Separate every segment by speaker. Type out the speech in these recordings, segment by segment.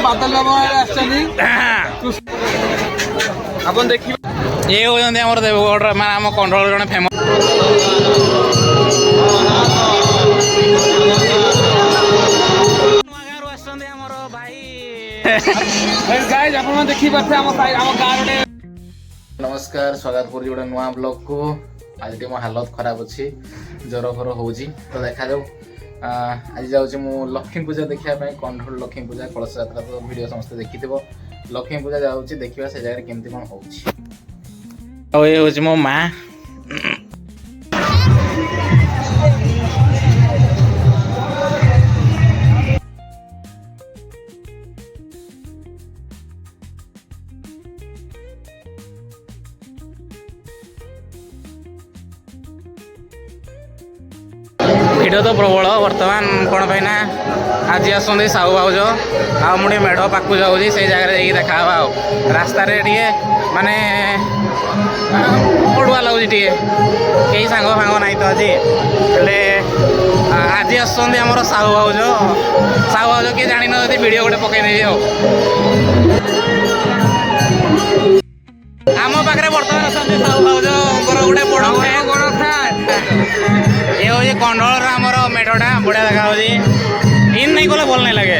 Speaker 1: ବାଦଲ ବାବୁ ଆସିଛନ୍ତି ଆପଣ ଦେଖିବେ।
Speaker 2: ଇଏ ହଉଛନ୍ତି ଆମର ଦେବଗଡ଼ ମାନେ ଆମ କଣ୍ଡଳ ଜଣେ ଫେମସ୍ ନୂଆ ଗାଁରୁ ଆସିଛନ୍ତି ଆମର ଭାଇ।
Speaker 1: ଆପଣ ଦେଖିପାରୁଥିବେ ଆମ ଗାଁ ଗୋଟେ।
Speaker 2: ନମସ୍କାର, ସ୍ୱାଗତ କରୁଛି ଗୋଟେ ନୂଆ ବ୍ଲଗକୁ। ଆଜି ଟିକେ ମୋ ହାଲତ ଖରାପ ଅଛି, ଜ୍ୱର ଫର ହେଉଛି ତ ଦେଖାଯାଉ। ଆଜି ଯାଉଛି ମୁଁ ଲକ୍ଷ୍ମୀ ପୂଜା ଦେଖିବା ପାଇଁ, କଣ୍ଢୋଳ ଲକ୍ଷ୍ମୀ ପୂଜା କଳସ ଯାତ୍ରା ତ ଭିଡ଼ିଓ ସମସ୍ତେ ଦେଖିଥିବ। ଲକ୍ଷ୍ମୀ ପୂଜା ଯାଉଛି ଦେଖିବା ସେ ଜାଗାରେ କେମିତି କ'ଣ ହେଉଛି। ଆଉ ଏ ହେଉଛି ମୋ ମା। ଭିଡ଼ ତ ପ୍ରବଳ ବର୍ତ୍ତମାନ କ'ଣ ପାଇଁ ନା ଆଜି ଆସୁଛନ୍ତି ସାହୁ ଭାଉଜ। ଆଉ ମୁଁ ଟିକେ ମେଢ଼ ପାଖକୁ ଯାଉଛି, ସେଇ ଜାଗାରେ ଯାଇକି ଦେଖା ହେବା। ଆଉ ରାସ୍ତାରେ ଟିକେ ମାନେ ପଡ଼ୁଆ ଲାଗୁଛି, ଟିକେ କେହି ସାଙ୍ଗ ଫାଙ୍ଗ ନାହିଁ ତ ଆଜି। ହେଲେ ଆଜି ଆସୁଛନ୍ତି ଆମର ସାହୁ ଭାଉଜ। ସାହୁ ଭାଉଜ କିଏ ଜାଣିନ ଯଦି ଭିଡ଼ିଓ ଗୋଟେ ପକେଇଦେବି। ଆଉ ଆମ ପାଖରେ ବର୍ତ୍ତମାନ ଅଛନ୍ତି ସାହୁ ଭାଉଜଙ୍କର ଗୋଟେ ବଡ଼ ଫ୍ୟାନ୍। ଏ ହେଉଛି କଣ୍ଡଳର ଆମର ମେଢ଼ଟା, ବଢ଼ିଆ ଦେଖାଯାଉଛି। ଇନ୍ ନାଇଁ କଲେ ଭଲ ନାଇଁ ଲାଗେ।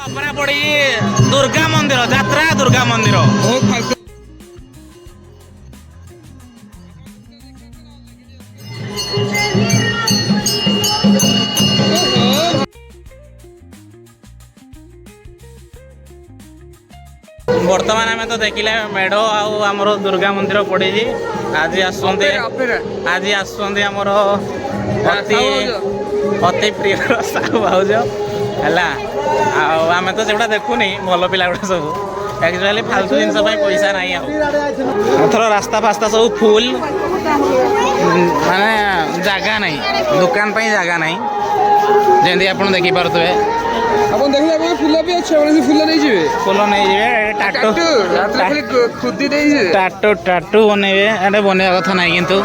Speaker 2: ଅପରା ପଡ଼ିଛି ଦୁର୍ଗା ମନ୍ଦିର, ଯାତ୍ରା ଦୁର୍ଗା ମନ୍ଦିର। ବର୍ତ୍ତମାନ ଆମେ ତ ଦେଖିଲେ ମେଢ଼ ଆଉ ଆମର ଦୁର୍ଗା ମନ୍ଦିର ପଡ଼ିଛି। ଆଜି ଆସୁଛନ୍ତି ଆମର ଅତି ପ୍ରିୟର ସାହୁ ଭାଉଜ ହେଲା। ଆଉ ଆମେ ତ ସେଗୁଡ଼ା ଦେଖୁନି, ଭଲ ପିଲା ଗୁଡ଼ା ସବୁ। ଆକ୍ଚୁଆଲି ଫାଲତୁ ଜିନିଷ ପାଇଁ ପଇସା ନାହିଁ। ଆଉ ଏଥର ରାସ୍ତା ଫାସ୍ତା ସବୁ ଫୁଲ, ମାନେ ଜାଗା ନାହିଁ, ଦୋକାନ ପାଇଁ ଜାଗା ନାହିଁ, ଯେମିତି ଆପଣ ଦେଖିପାରୁଥିବେ।
Speaker 1: ଆପଣ ଦେଖିଲେ ଆପଣ ଫୁଲ ବି ଅଛି, ଆପଣ ଫୁଲ ନେଇଯିବେ।
Speaker 2: ଫୁଲ ନେଇଯିବେ,
Speaker 1: ଖୁଦି ଦେଇଯିବେ,
Speaker 2: ଟାଟୁ ବନେଇବେ। ଏଟା ବନେଇବା କଥା ନାହିଁ କିନ୍ତୁ।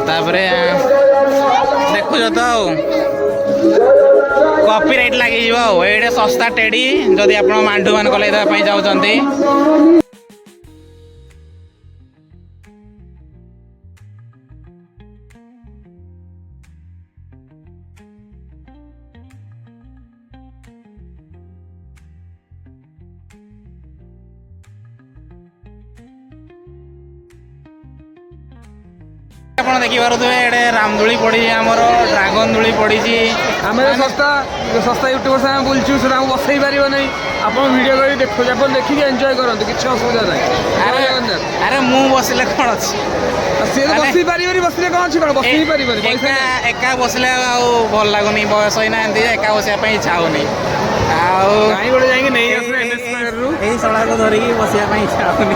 Speaker 2: ତାପରେ ଦେଖୁଛ ତ ଆଉ କପିରାଇଟ୍ ଲାଗିଯିବ। ଆଉ ଏଇଟା ଶସ୍ତା ଟେଡ଼ି, ଯଦି ଆପଣ ମାଣ୍ଡୁ ମାନ କଲେଇ ଦେବା ପାଇଁ ଚାହୁଁଛନ୍ତି। ଆପଣ ଦେଖିପାରୁଥିବେ ଏଇଟେ ରାମଦୋଳି ପଡ଼ିଛି, ଆମର ଡ୍ରାଗନ ଦୋଳି ପଡ଼ିଛି।
Speaker 1: ଆମେ ଶସ୍ତା ୟୁଟ୍ୟୁବର ସାଙ୍ଗେ ବୁଲଛୁ, ସେଟା ଆମକୁ ବସେଇ ପାରିବ ନାହିଁ। ଆପଣ ଭିଡ଼ିଓ କରି ଦେଖୁଛୁ, ଆପଣ ଦେଖିକି ଏନ୍ଜୟ କରନ୍ତୁ, କିଛି ଅସୁବିଧା ନାହିଁ।
Speaker 2: ଆରେ ମୁଁ ବସିଲେ କ'ଣ ଅଛି,
Speaker 1: ସିଏ ତ ବସି ପାରିବନି। ବସିଲେ କ'ଣ ଅଛି, କ'ଣ ବସି ପାରିବନି।
Speaker 2: ଏକା ବସିଲେ ଆଉ ଭଲ ଲାଗୁନି, ବୟସ ହେଇନାହାନ୍ତି ଯେ ଏକା ବସିବା ପାଇଁ ଇଚ୍ଛା ହଉନି। ଆଉ
Speaker 1: ଗୋଟେ ଯାଇକି ନେଇ ଆସିଲେ
Speaker 2: ଏଇ ସଡ଼ାକୁ ଧରିକି ବସିବା ପାଇଁ ଇଚ୍ଛା ହଉନି।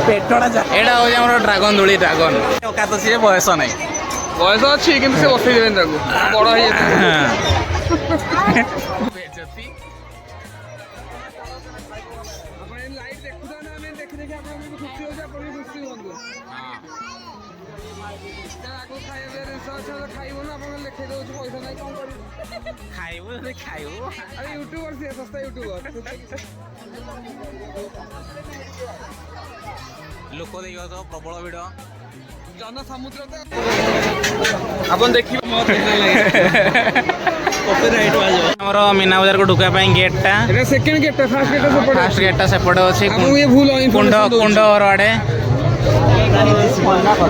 Speaker 2: ପେଟଟା ଏଇଟା ହେଉଛି ଆମର ଡ୍ରାଗନ ଦୋଳି। ଡ୍ରାଗନ ଅକାତ ଅଛି ଯେ ବୟସ ନାହିଁ,
Speaker 1: ବୟସ ଅଛି କିନ୍ତୁ ସେ ବସେଇ ଦେବେନି, ତାକୁ ବଡ଼ ହେଇଯାଇଛି।
Speaker 2: ଖାଇବୁ
Speaker 1: ଆରେ ୟୁଟ୍ୟୁବର, ସିଏ ଶସ୍ତା ୟୁଟ୍ୟୁବର।
Speaker 2: ଲୋକ ଦେଖିବ ତ ପ୍ରବଳ ଭିଡ଼,
Speaker 1: ଜନସମୁଦ୍ର ତ। ଆପଣ ଦେଖିବେ
Speaker 2: ଆମର ମୀନା ବଜାରକୁ ଢୁକିବା ପାଇଁ ଗେଟ୍ଟା,
Speaker 1: ସେକେଣ୍ଡ ଗେଟ୍ଟା, ଫାଷ୍ଟ
Speaker 2: ଗେଟ୍ଟା ସେପଟେ ଅଛି,
Speaker 1: कुंड
Speaker 2: आड़े।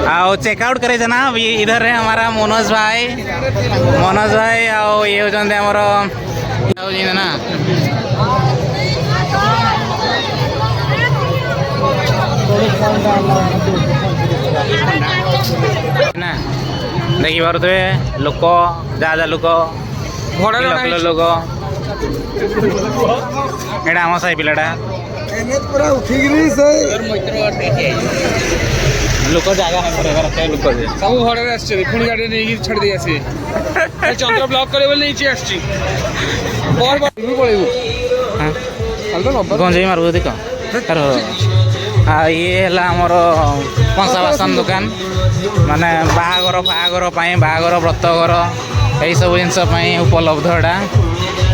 Speaker 2: आओ चेकआउट करे ना इधर है हमारा मनोज भाई आओ ये होचंदे हमर ना ଦେଖିପାରୁଥିବେ ଲୋକ ଯାହା ଯାହା ଲୋକ
Speaker 1: ଭଡ଼ାରେ
Speaker 2: କିଲୋ କିଲୋ ଲୋକ ଏଇଟା ଆମ ସାହି ପିଲାଟା ଲୋକ ଜାଗା ଲୋକ ଯେ
Speaker 1: ସବୁ ଭଡ଼ାରେ ଆସିଛନ୍ତି ପୁଣି ଗାଡ଼ିରେ ନେଇକି ଛାଡ଼ି ଦେଇ ଆସିବେ ଚନ୍ଦ୍ର ବ୍ଲକ୍ କରିବେ ବୋଲି ନେଇଛି ଆସିଛି ପଳେଇବୁ
Speaker 2: ଗଞ୍ଜେଇ ମାରିବୁ ଦେଖ ଆଉ ଇଏ ହେଲା ଆମର କଂସା ବାସନ ଦୋକାନ ମାନେ ବାହାଘର ପାଇଁ ବାହାଘର ବ୍ରତଘର ଏଇସବୁ ଜିନିଷ ପାଇଁ ଉପଲବ୍ଧ ଏଇଟା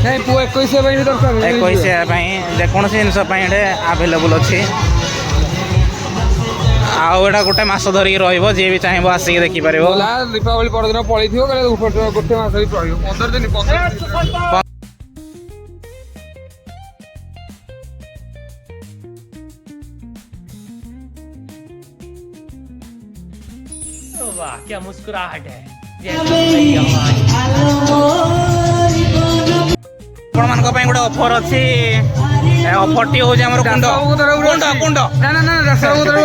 Speaker 1: ନାଇଁ ପୁଅ 21 ପାଇଁ ବି ଦରକାର
Speaker 2: 21 ପାଇଁ ଯେକୌଣସି ଜିନିଷ ପାଇଁ ଏଠି ଆଭେଲେବୁଲ୍ ଅଛି ଆଉ ଏଇଟା ଗୋଟେ ମାସ ଧରିକି ରହିବ ଯିଏ ବି ଚାହିଁବ ଆସିକି ଦେଖିପାରିବ
Speaker 1: ଦୀପାବଳି ପରଦିନ ପଳେଇଥିବ ଗୋଟେ ମାସ ବି ରହିବ 15 ଦିନ
Speaker 3: वाह क्या मुस्कुराहट है
Speaker 2: ଆପଣମାନଙ୍କ ପାଇଁ ଗୋଟେ ଅଫର ଅଛି ଅଫରଟି ହେଉଛି ଆମର କୁଣ୍ଡ କୁଣ୍ଡ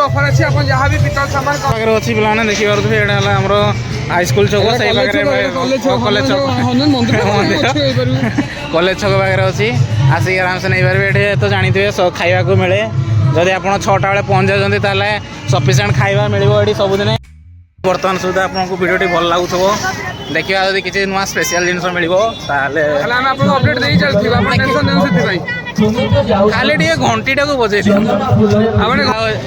Speaker 1: ଅଫର ଅଛି ଆପଣ ଯାହା ବି ପିତଳ ସାମାନ
Speaker 2: ପାଖରେ ଅଛି ପିଲାମାନେ ଦେଖିପାରୁଥିବେ ଏଇଟା ହେଲା ଆମର ହାଇସ୍କୁଲ ଛକ ସେଇ ପାଖରେ କଲେଜ ଛକ କଲେଜ ଛକ ପାଖରେ ଅଛି ଆସିକି ଆରାମସେ ନେଇପାରିବେ ଏଠି ତ ଜାଣିଥିବେ ଖାଇବାକୁ ମିଳେ ଯଦି ଆପଣ 6ଟା ବେଳେ ପହଞ୍ଚି ଯାଉଛନ୍ତି ତାହେଲେ ସଫିସିଏଣ୍ଟ ଖାଇବା ମିଳିବ ଏଠି ସବୁଦିନ ବର୍ତ୍ତମାନ ସୁଦ୍ଧା ଆପଣଙ୍କୁ ଭିଡ଼ିଓଟି ଭଲ ଲାଗୁଥିବ ଦେଖିବା ଯଦି କିଛି ନୂଆ ସ୍ପେଶିଆଲ ଜିନିଷ ମିଳିବ ତାହେଲେ
Speaker 1: ଆମେ ଆପଣଙ୍କୁ ଅପଡେଟ୍ ଦେଇ ଚାଲିଥିବା ଆପଣ ଟେନସନ୍ ନେଉ ସେଥିପାଇଁ
Speaker 2: ଖାଲି ଟିକେ ଘଣ୍ଟିଟାକୁ ବଜେଇ ଦିଅ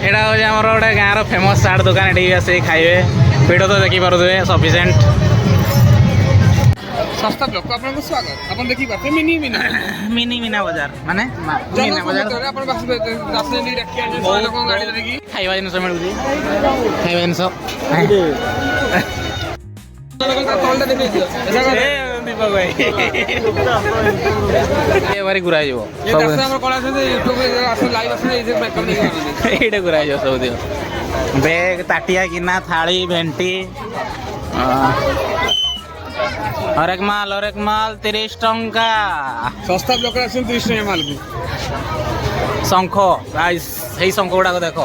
Speaker 2: ଏଇଟା ହେଉଛି ଆମର ଗୋଟେ ଗାଁର ଫେମସ୍ ଚାଟ୍ ଦୋକାନ ଏଠିକି ଆସିକି ଖାଇବେ ଭିଡ଼ିଓ ତ ଦେଖିପାରୁଥିବେ ସଫିସିଏଣ୍ଟ
Speaker 1: ଶସ୍ତା ବ୍ଲକ୍ ଆପଣଙ୍କୁ ସ୍ୱାଗତ ଆପଣ ଦେଖିପାରୁଥିବେ ମିନି
Speaker 2: ମିନା ବଜାର ମାନେ ମିନା ବଜାର
Speaker 1: ଆପଣ ଲୋକଙ୍କ ଗାଡ଼ି ଧରିକି
Speaker 2: ଖାଇବା ଜିନିଷ ମିଳୁଛି ଖାଇବା ଜିନିଷ ଘୁରା ହେଇଯିବ ଏଇଟା ଘୁରା ହେଇଯିବ ସବୁ ଦିନ ବେଗ ତାଟିଆ ଗିନା ଥାଳି ଭେଣ୍ଟି हरेक माल 30 टंका
Speaker 1: सस्ता ब्लॉक आसन 30 टंका माल
Speaker 2: शंख गाइस यही शंख गुड़ाक देख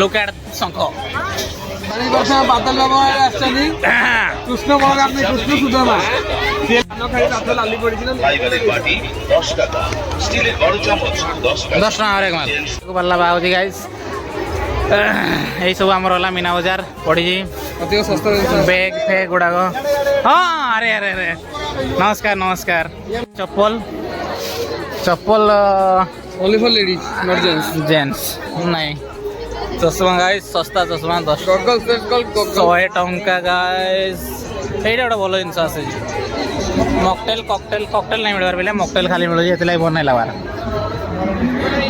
Speaker 2: लुक एट शंख
Speaker 1: बादल बाबा आछनी कृष्ण बलराम में कृष्ण सुदामा से खाई दांत लाली पड़ी ना पार्टी 10 টাকা স্টিলের বড় চামচ
Speaker 2: 10 টাকা हरेक माल बल्ला बाउजी गाइस यही सब आमर है मीना बजार पड़ी बैग फेग गुड़ाक हाँ अरे अरे अरे नमस्कार नमस्कार chappal chappal
Speaker 1: only for ladies not
Speaker 2: gents नहीं चश्मा गाइस सस्ता चश्मा 10 100 टंका गाइस এইটা ଗୋଟେ ଭଲ ଜିନିଷ ଆସେ କକଟେଲ ନାହିଁ ମିଳିବାର ପିଲା ମକଟେଲ ଖାଲି ମିଳୁଛି ଏଥିଲାଗି ବନେଇଲା ବାର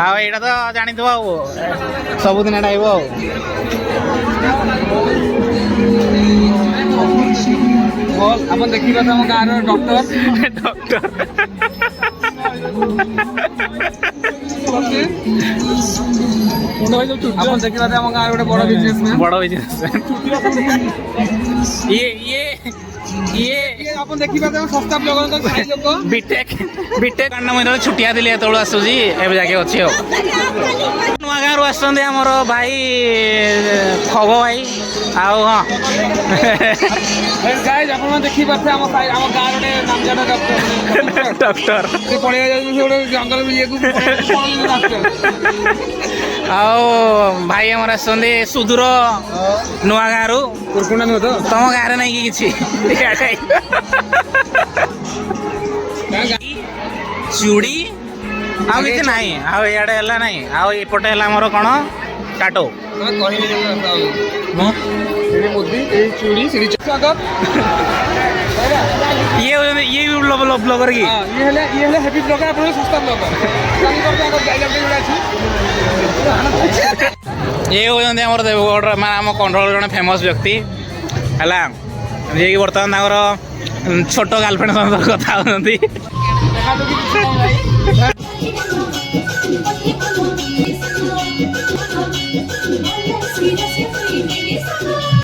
Speaker 2: ଆଉ ଏଇଟା ତ ଜାଣିଥିବ ଆଉ ସବୁଦିନ ଏଇଟା ଆଇବ ଆଉ
Speaker 1: ଆପଣ ଦେଖିବା ଆମ ଗାଁର ଡକ୍ଟର ଆପଣ ଦେଖିବା ଆମ ଗାଁର ଗୋଟେ ବଡ଼ ବିଜନେସମ୍ୟାନ୍ ये अपन देखिबा त सस्ता ब्लॉग खाई लोक
Speaker 2: बीटेक कांड मइले छुटिया दिले एतळ आसुजी एबे जाके अछि हो नुआ गाँ रु आसंदे हमर भाई खगो भाई आउ हां
Speaker 1: गाइस अपन देखिबा त हम गाँ रे नामजादा डॉक्टर से पळे जाय से ओडे जंगल में ये को डॉक्टर
Speaker 2: आओ भाई हमर आसंदे सुदूर नुआ गाँ रु
Speaker 1: कुरकुंडा न तो
Speaker 2: तम गाँ रे नै किछि चूड़ी आउ किसी ना आउ इे है ना आउ एपटे है मोर कौन टाटो ये ब्लॉगर की
Speaker 1: हैप्पी ब्लॉगर आप सस्ता ब्लॉगर
Speaker 2: ये होती आम देवगढ़ मैं आम कंट्रोल जन फेमस व्यक्ति है जी बर्तमान छोट गर्लफ्रेंड सहित कथा होती